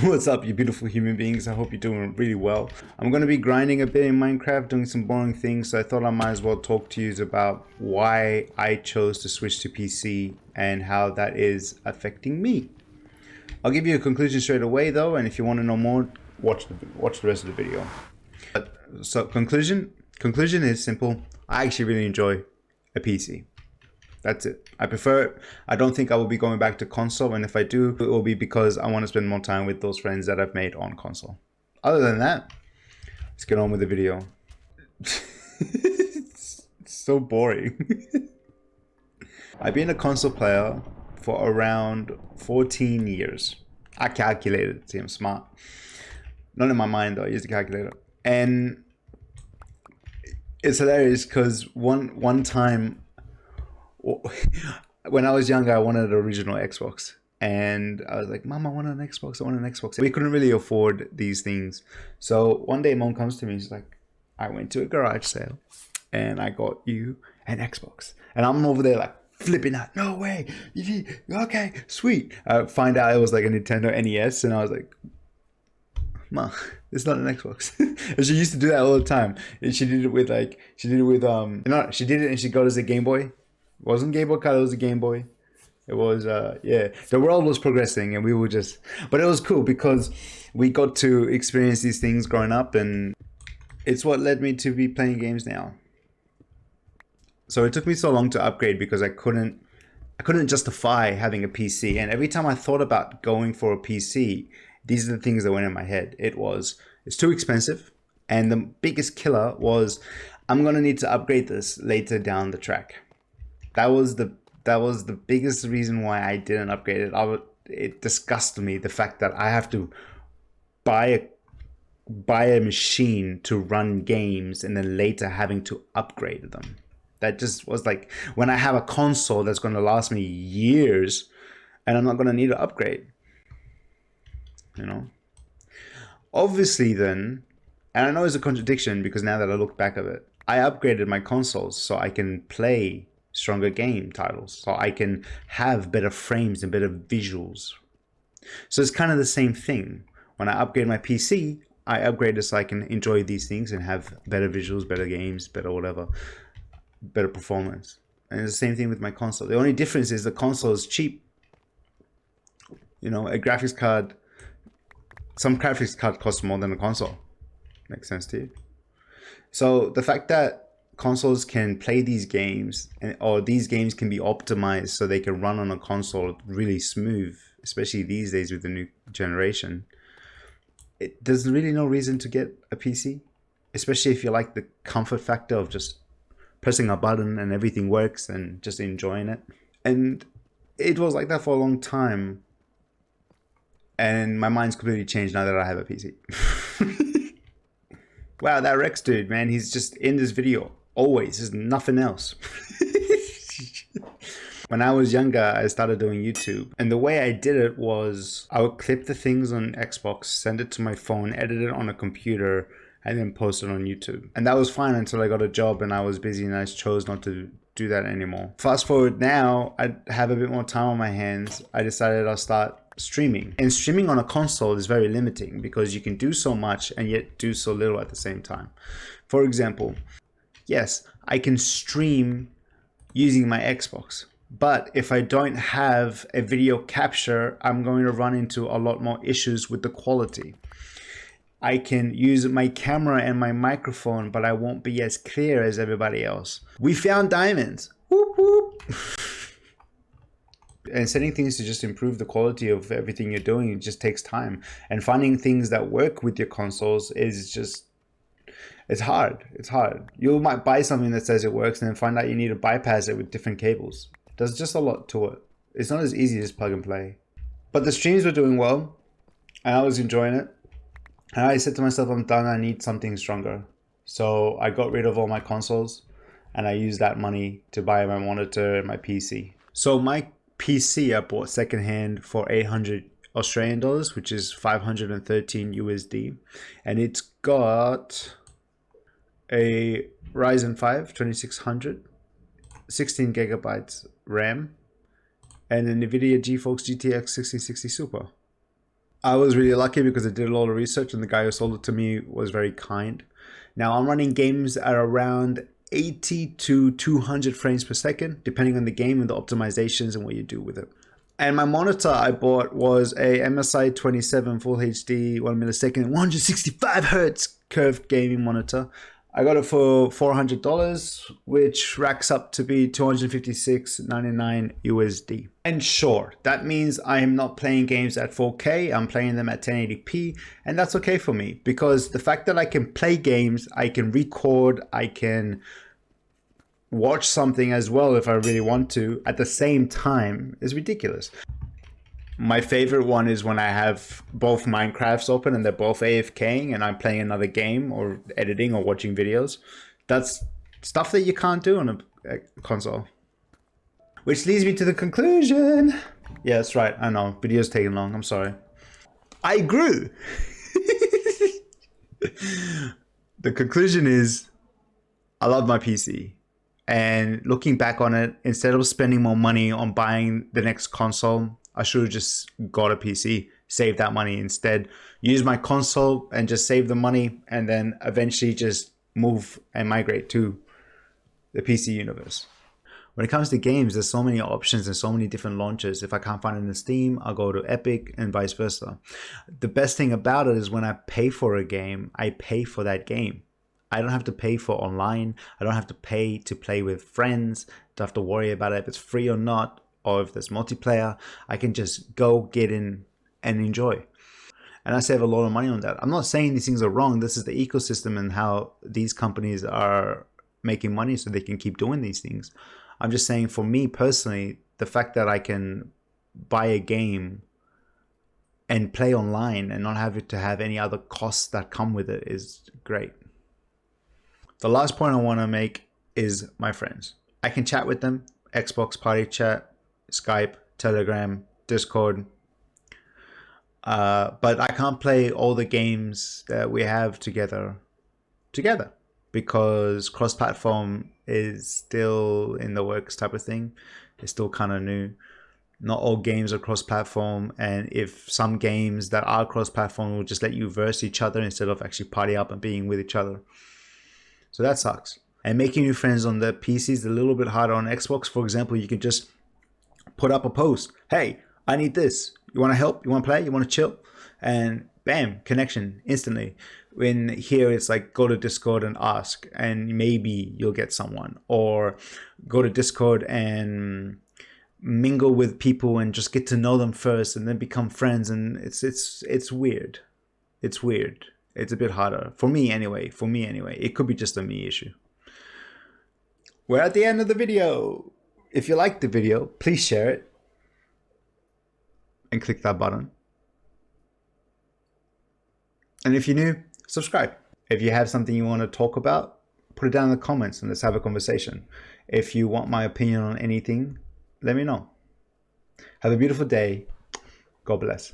What's up, you beautiful human beings? I hope you're doing really well. I'm going to be grinding a bit in Minecraft, doing some boring things, so I thought I might as well talk to you about why I chose to switch to PC and how that is affecting me. I'll give you a conclusion straight away though, and if you want to know more, watch the rest of the video. So conclusion is simple. I actually really enjoy a PC. That's it. I prefer it. I don't think I will be going back to console, and if I do, it will be because I want to spend more time with those friends that I've made on console. Other than that, let's get on with the video. It's so boring. I've been a console player for around 14 years. I calculated, see I'm smart. Not in my mind though, I used a calculator. And it's hilarious because one time when I was younger, I wanted an original Xbox, and I was like, "Mom, I want an Xbox. I want an Xbox." We couldn't really afford these things, so one day, Mom comes to me. She's like, "I went to a garage sale, and I got you an Xbox." And I'm over there like flipping out. No way! Okay, sweet. I find out it was like a Nintendo NES, and I was like, "Ma, it's not an Xbox." And she used to do that all the time. And she did it with she did it and she got us a Game Boy. It wasn't Game Boy Color, it was a Game Boy. It was, yeah, the world was progressing and we were just, but it was cool because we got to experience these things growing up, and it's what led me to be playing games now. So it took me so long to upgrade because I couldn't justify having a PC. And every time I thought about going for a PC, these are the things that went in my head. It's too expensive. And the biggest killer was, I'm going to need to upgrade this later down the track. That was the biggest reason why I didn't upgrade it. It disgusted me, the fact that I have to buy a machine to run games and then later having to upgrade them. That just was like, when I have a console that's going to last me years and I'm not going to need to upgrade. You know? Obviously then, and I know it's a contradiction because now that I look back at it, I upgraded my consoles so I can play stronger game titles, so I can have better frames and better visuals. So it's kind of the same thing. When I upgrade my PC, I upgrade it so I can enjoy these things and have better visuals, better games, better whatever, better performance. And it's the same thing with my console. The only difference is the console is cheap. You know, some graphics card costs more than a console. Makes sense to you? So the fact that consoles can play these games, or these games can be optimized so they can run on a console really smooth, especially these days with the new generation, there's really no reason to get a PC, especially if you like the comfort factor of just pressing a button and everything works and just enjoying it. And it was like that for a long time, and my mind's completely changed now that I have a PC. Wow, that Rex dude, man, he's just in this video always. There's nothing else. When I was younger, I started doing YouTube, and the way I did it was I would clip the things on Xbox, send it to my phone, edit it on a computer, and then post it on YouTube. And that was fine until I got a job and I was busy, and I chose not to do that anymore. Fast forward now, I have a bit more time on my hands. I decided I'll start streaming. And streaming on a console is very limiting because you can do so much and yet do so little at the same time. For example, yes, I can stream using my Xbox, but if I don't have a video capture, I'm going to run into a lot more issues with the quality. I can use my camera and my microphone, but I won't be as clear as everybody else. We found diamonds. Whoop, whoop. And setting things to just improve the quality of everything you're doing, it just takes time. And finding things that work with your consoles is just, it's hard. It's hard. You might buy something that says it works and then find out you need to bypass it with different cables. There's just a lot to it. It's not as easy as plug and play. But the streams were doing well and I was enjoying it. And I said to myself, I'm done, I need something stronger. So I got rid of all my consoles and I used that money to buy my monitor and my PC. So my PC I bought secondhand for 800 Australian dollars, which is 513 USD. And it's got a Ryzen 5 2600, 16 gigabytes RAM, and an NVIDIA GeForce GTX 1660 Super. I was really lucky because I did a lot of research and the guy who sold it to me was very kind. Now I'm running games at around 80 to 200 frames per second, depending on the game and the optimizations and what you do with it. And my monitor I bought was a MSI 27 Full HD 1 millisecond 165 hertz curved gaming monitor. I got it for $400, which racks up to be $256.99 USD. And sure, that means I am not playing games at 4K, I'm playing them at 1080p, and that's okay for me because the fact that I can play games, I can record, I can watch something as well if I really want to at the same time is ridiculous. My favorite one is when I have both Minecrafts open and they're both AFKing and I'm playing another game or editing or watching videos. That's stuff that you can't do on a console. Which leads me to the conclusion. Yeah, that's right. I know. Video's taking long. I'm sorry. I grew. The conclusion is I love my PC. And looking back on it, instead of spending more money on buying the next console, I should have just got a PC, save that money instead, use my console and just save the money and then eventually just move and migrate to the PC universe. When it comes to games, there's so many options and so many different launchers. If I can't find it in Steam, I'll go to Epic and vice versa. The best thing about it is when I pay for a game, I pay for that game. I don't have to pay for online. I don't have to pay to play with friends. Don't have to worry about it if it's free or not, or if there's multiplayer. I can just go get in and enjoy. And I save a lot of money on that. I'm not saying these things are wrong. This is the ecosystem and how these companies are making money so they can keep doing these things. I'm just saying for me personally, the fact that I can buy a game and play online and not have it to have any other costs that come with it is great. The last point I want to make is my friends. I can chat with them, Xbox Party Chat, Skype, Telegram, Discord. But I can't play all the games that we have together because cross-platform is still in the works type of thing. It's still kind of new. Not all games are cross-platform, and if some games that are cross-platform will just let you verse each other instead of actually party up and being with each other. So that sucks. And making new friends on the PC is a little bit harder on Xbox. For example, you can just put up a post. Hey, I need this. You want to help? You want to play? You want to chill? And bam, connection instantly. When here it's like go to Discord and ask and maybe you'll get someone. Or go to Discord and mingle with people and just get to know them first and then become friends. And it's weird. It's weird. It's a bit harder. For me anyway. It could be just a me issue. We're at the end of the video. If you liked the video, please share it. And click that button. And if you're new, subscribe. If you have something you want to talk about, put it down in the comments and let's have a conversation. If you want my opinion on anything, let me know. Have a beautiful day. God bless.